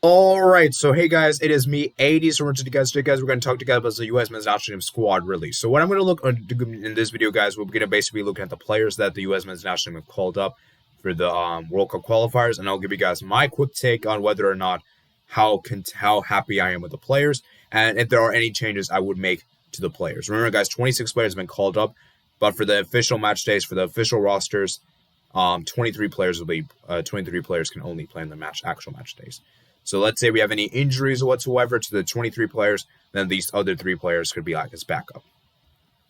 All right, so hey guys, it is me, 80. So we're going to talk together about the U.S. men's national team squad release. So what I'm going to look in this video, guys, we're going to basically be looking at the players that the U.S. men's national team have called up for the World Cup qualifiers, and I'll give you guys my quick take on whether or not how happy I am with the players, and if there are any changes I would make to the players. Remember, guys, 26 players have been called up, but for the official match days, for the official rosters, 23 players will be 23 players can only play in the actual match days. So let's say we have any injuries whatsoever to the 23 players, then these other 3 players could be like as backup.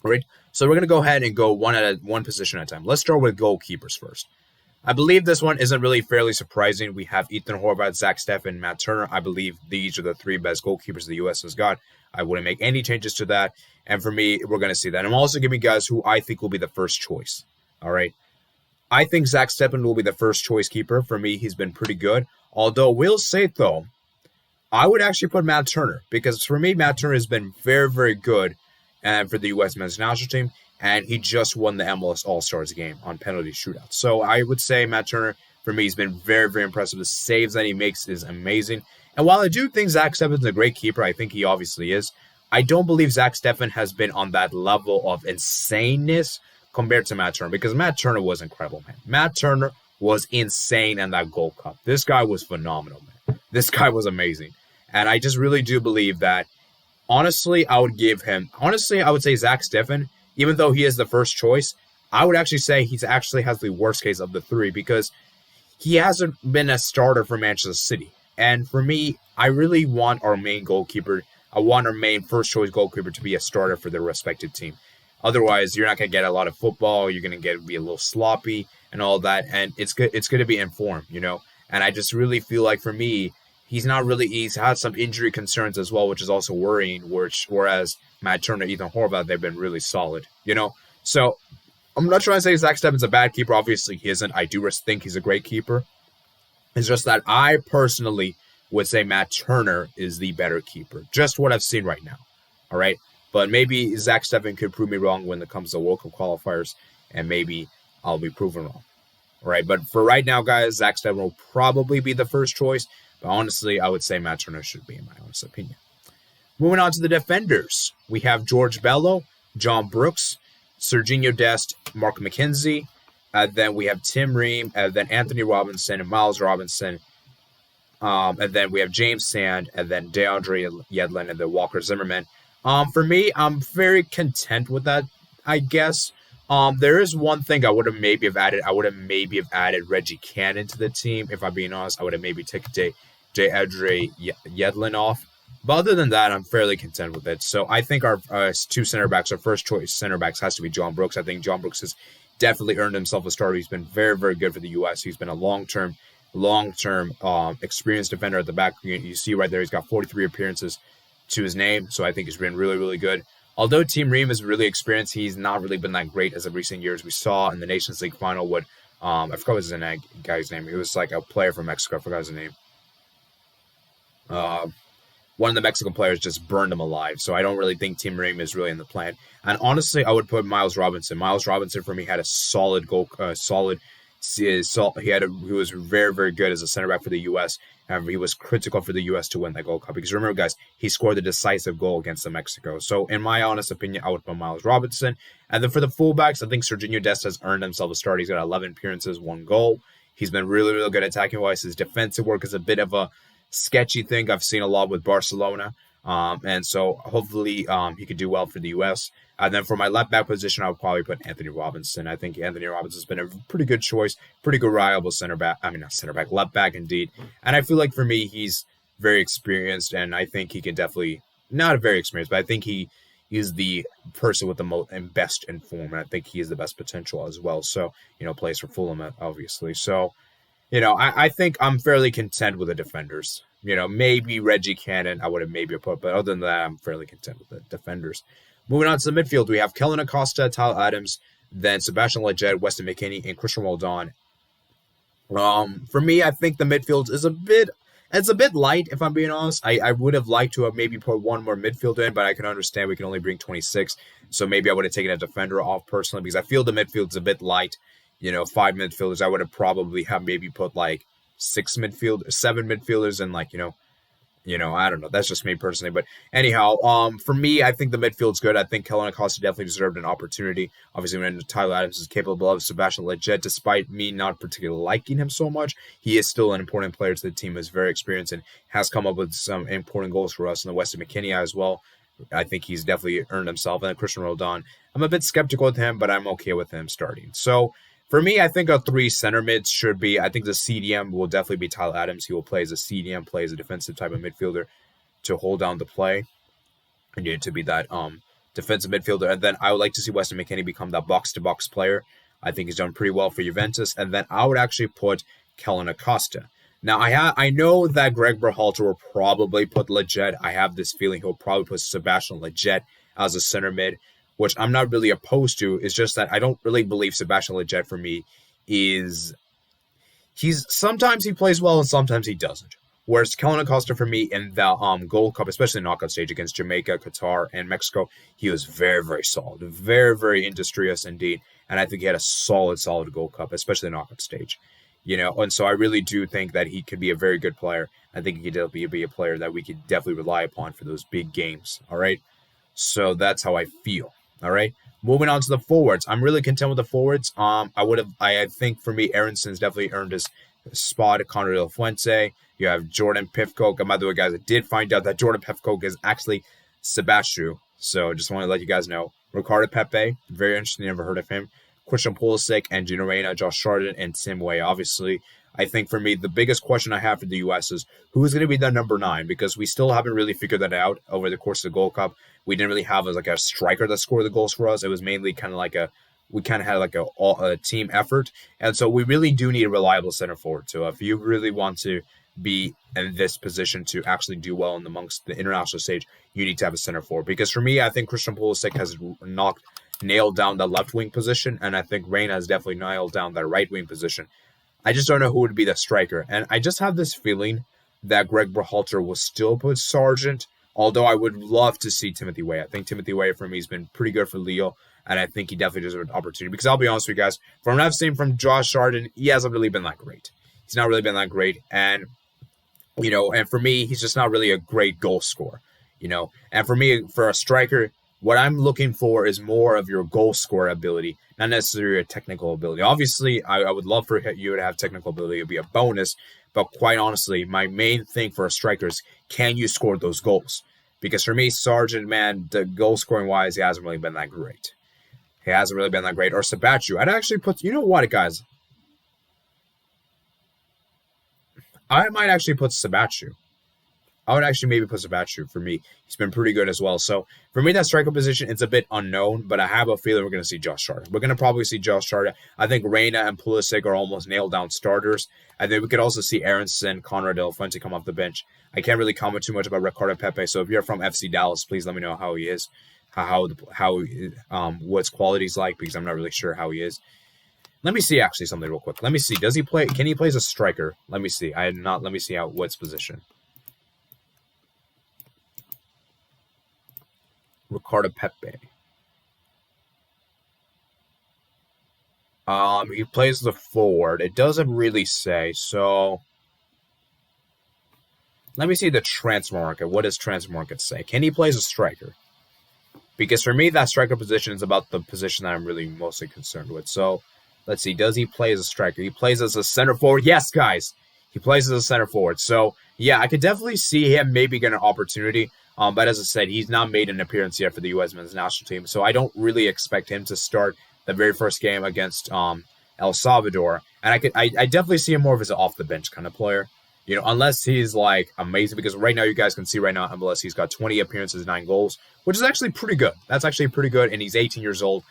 All right. So we're gonna go ahead and go one position at a time. Let's start with goalkeepers first. I believe this one isn't really fairly surprising. We have Ethan Horvath, Zach Steffen, Matt Turner. I believe these are the 3 best goalkeepers the U.S. has got. I wouldn't make any changes to that. And for me, we're going to see that. I'm also giving guys who I think will be the first choice. All right. I think Zach Steffen will be the first choice keeper. For me, he's been pretty good. Although, we'll say, though, I would actually put Matt Turner. Because for me, Matt Turner has been very, very good for the U.S. men's national team. And he just won the MLS All-Stars game on penalty shootout. So I would say Matt Turner, for me, has been very, very impressive. The saves that he makes is amazing. And while I do think Zach Steffen's a great keeper, I think he obviously is, I don't believe Zach Steffen has been on that level of insaneness compared to Matt Turner, because Matt Turner was incredible, man. Matt Turner was insane in that Gold Cup. This guy was phenomenal, man. This guy was amazing. And I just really do believe that, honestly, I would say Zach Steffen, even though he is the first choice, I would actually say he actually has the worst case of the 3, because he hasn't been a starter for Manchester City. And for me, I really want our main goalkeeper, I want our main first choice goalkeeper to be a starter for their respective team. Otherwise, you're not going to get a lot of football. You're going to be a little sloppy and all that. And it's good. It's going to be informed, And I just really feel like, for me, he's had some injury concerns as well, which is also worrying. Whereas Matt Turner, Ethan Horvath, they've been really solid, So I'm not trying to say Zach Steffen's a bad keeper. Obviously, he isn't. I do think he's a great keeper. It's just that I personally would say Matt Turner is the better keeper. Just what I've seen right now. All right. But maybe Zach Steffen could prove me wrong when it comes to World Cup qualifiers, and maybe I'll be proven wrong. All right. But for right now, guys, Zach Steffen will probably be the first choice. But honestly, I would say Matt Turner should be, in my honest opinion. Moving on to the defenders. We have George Bello, John Brooks, Serginho Dest, Mark McKenzie. Then we have Tim Ream, and then Anthony Robinson and Miles Robinson. And then we have James Sand, and then DeAndre Yedlin, and then Walker Zimmerman. For me, I'm very content with that, I guess. There is one thing I would have maybe have added. I would have maybe have added Reggie Cannon to the team, if I'm being honest. I would have maybe taken DeAndre Yedlin off. But other than that, I'm fairly content with it. So I think our 2 center backs, our first choice center backs, has to be John Brooks. I think John Brooks has definitely earned himself a starter. He's been very, very good for the U.S. He's been a long-term experienced defender at the back. You see right there, he's got 43 appearances to his name, so I think he's been really, really good. Although Team Ream is really experienced, he's not really been that great as of recent years. We saw in the Nations League final what I forgot his guy's name. He was like a player from Mexico. I forgot his name. One of the Mexican players just burned him alive. So I don't really think Team Ream is really in the plan. And honestly, I would put Miles Robinson. Miles Robinson for me had a solid goal, he was very, very good as a center back for the U.S. He was critical for the U.S. to win that Gold Cup. Because remember, guys, he scored the decisive goal against Mexico. So in my honest opinion, I would put Miles Robinson. And then for the fullbacks, I think Serginho Dest has earned himself a start. He's got 11 appearances, 1 goal. He's been really, really good attacking-wise. His defensive work is a bit of a sketchy thing I've seen a lot with Barcelona. And so hopefully he could do well for the U.S. And then for my left back position, I would probably put Anthony Robinson. I think Anthony Robinson's been a pretty good choice, pretty good, reliable left back indeed. And I feel like for me, he's very experienced, and I think he can definitely, not very experienced, but I think he is the person with the most and best in form. And I think he has the best potential as well. So, plays for Fulham, obviously. So, I think I'm fairly content with the defenders. Maybe Reggie Cannon, I would have maybe put, but other than that, I'm fairly content with the defenders. Moving on to the midfield, we have Kellen Acosta, Tyler Adams, then Sebastian Lletget, Weston McKennie, and Christian Roldan. For me, I think the midfield is a bit light, if I'm being honest. I would have liked to have maybe put one more midfielder in, but I can understand we can only bring 26. So maybe I would have taken a defender off personally, because I feel the midfield is a bit light. 5 midfielders, I would have probably have maybe put like seven midfielders, and like I don't know. That's just me personally. But anyhow, for me, I think the midfield's good. I think Kellyn Acosta definitely deserved an opportunity. Obviously, when Tyler Adams is capable of Sebastian Lletget, despite me not particularly liking him so much, he is still an important player to the team, is very experienced, and has come up with some important goals for us in the Weston McKennie as well. I think he's definitely earned himself. And then Christian Roldan, I'm a bit skeptical with him, but I'm okay with him starting. So for me, I think a three center mids should be, I think the CDM will definitely be Tyler Adams. He will play as a CDM, play as a defensive type of midfielder to hold down the play and to be that defensive midfielder. And then I would like to see Weston McKennie become that box-to-box player. I think he's done pretty well for Juventus. And then I would actually put Kellyn Acosta. Now, I know that Greg Berhalter will probably put Lletget. I have this feeling he'll probably put Sebastian Lletget as a center mid, which I'm not really opposed to. It's just that I don't really believe Sebastian Lletget for me he's sometimes he plays well and sometimes he doesn't. Whereas Kellyn Acosta for me in the Gold Cup, especially knockout stage against Jamaica, Qatar, and Mexico, he was very, very solid. Very, very industrious indeed. And I think he had a solid Gold Cup, especially the knockout stage. And so I really do think that he could be a very good player. I think he could definitely be a player that we could definitely rely upon for those big games. All right. So that's how I feel. All right. Moving on to the forwards. I'm really content with the forwards. I think for me, Aronson's definitely earned his spot. Conor Del Fuente. You have Jordan Pivcock. And by the way, guys, I did find out that Jordan Pivcock is actually Sebastian. So just want to let you guys know. Ricardo Pepe. Very interesting. Never heard of him. Christian Pulisic and Gino Reyna, Josh Chardon, and Tim Weah. Obviously, I think for me, the biggest question I have for the U.S. is who is going to be the number 9, because we still haven't really figured that out over the course of the Gold Cup. We didn't really have a striker that scored the goals for us. It was mainly kind of had a team effort. And so we really do need a reliable center forward. So if you really want to be in this position to actually do well amongst the international stage, you need to have a center forward. Because for me, I think Christian Pulisic has nailed down the left wing position, and I think Reyna has definitely nailed down that right wing position. I just don't know who would be the striker, and I just have this feeling that Greg Berhalter will still put Sargent, although I would love to see Timothy Weah. I think Timothy Weah for me has been pretty good for Lille, and I think he definitely deserves an opportunity, because I'll be honest with you guys, from what I've seen from Josh Chardon, he hasn't really been that great. He's not really been that great, and and for me, he's just not really a great goal scorer, and for me, for a striker, what I'm looking for is more of your goal scorer ability, not necessarily your technical ability. Obviously, I would love for you to have technical ability. It would be a bonus. But quite honestly, my main thing for a striker is, can you score those goals? Because for me, Sargent, man, the goal scoring wise, he hasn't really been that great. Or Sebastian. I'd actually put, you know what, guys? I might actually put Sebastian. I would actually maybe put Sebastian for me. He's been pretty good as well. So for me, that striker position, it's a bit unknown, but I have a feeling we're going to see Josh Chardon. We're going to probably see Josh Chardon. I think Reyna and Pulisic are almost nailed down starters. And then we could also see Aronson, Conrad Del Fuente come off the bench. I can't really comment too much about Ricardo Pepe. So if you're from FC Dallas, please let me know how he is, what his quality's like, because I'm not really sure how he is. Let me see actually something real quick. Let me see. Does he play? Can he play as a striker? Let me see. Let me see what's position. Ricardo Pepe. He plays the forward. It doesn't really say. So let me see the transfer market. What does transfer market say? Can he play as a striker? Because for me, that striker position is about the position that I'm really mostly concerned with. So let's see. Does he play as a striker? He plays as a center forward. Yes, guys. He plays as a center forward. So yeah, I could definitely see him maybe get an opportunity. But as I said, he's not made an appearance yet for the U.S. men's national team. So I don't really expect him to start the very first game against El Salvador. And I definitely see him more of as an off-the-bench kind of player. Unless he's like amazing. Because right now, you guys can see right now, MLS, he's got 20 appearances, 9 goals, which is actually pretty good. That's actually pretty good. And he's 18 years old.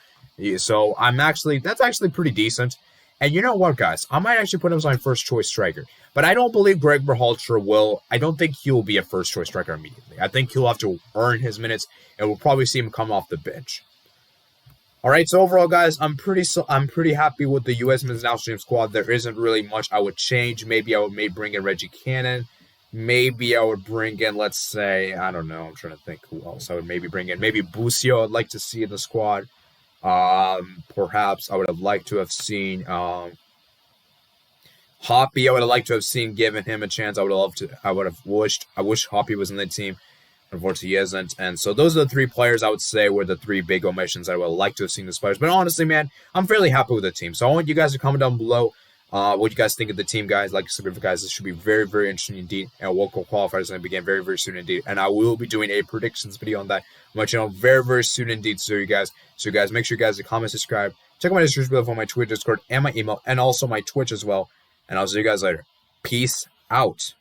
So that's actually pretty decent. And you know what, guys? I might actually put him as my first-choice striker. But I don't believe Greg Berhalter will. I don't think he'll be a first-choice striker immediately. I think he'll have to earn his minutes, and we'll probably see him come off the bench. All right, so overall, guys, I'm pretty happy with the U.S. men's national team squad. There isn't really much I would change. Maybe I would bring in Reggie Cannon. Maybe I would bring in, let's say, I don't know. I'm trying to think who else I would maybe bring in. Maybe Busio I'd like to see in the squad. Perhaps I would have liked to have seen Hoppy, I would have liked to have seen given him a chance. I wish Hoppy was in the team. Unfortunately, he isn't. And so those are the 3 players I would say were the 3 big omissions I would like to have seen these players. But honestly, man, I'm fairly happy with the team. So I want you guys to comment down below what you guys think of the team, guys. Like I said, guys, this should be very, very interesting indeed. And World Cup qualifiers is going to begin very, very soon indeed. And I will be doing a predictions video on that on my channel very, very soon indeed. So guys, make sure you guys comment, subscribe. Check out my description below for my Twitter, Discord, and my email, and also my Twitch as well. And I'll see you guys later. Peace out.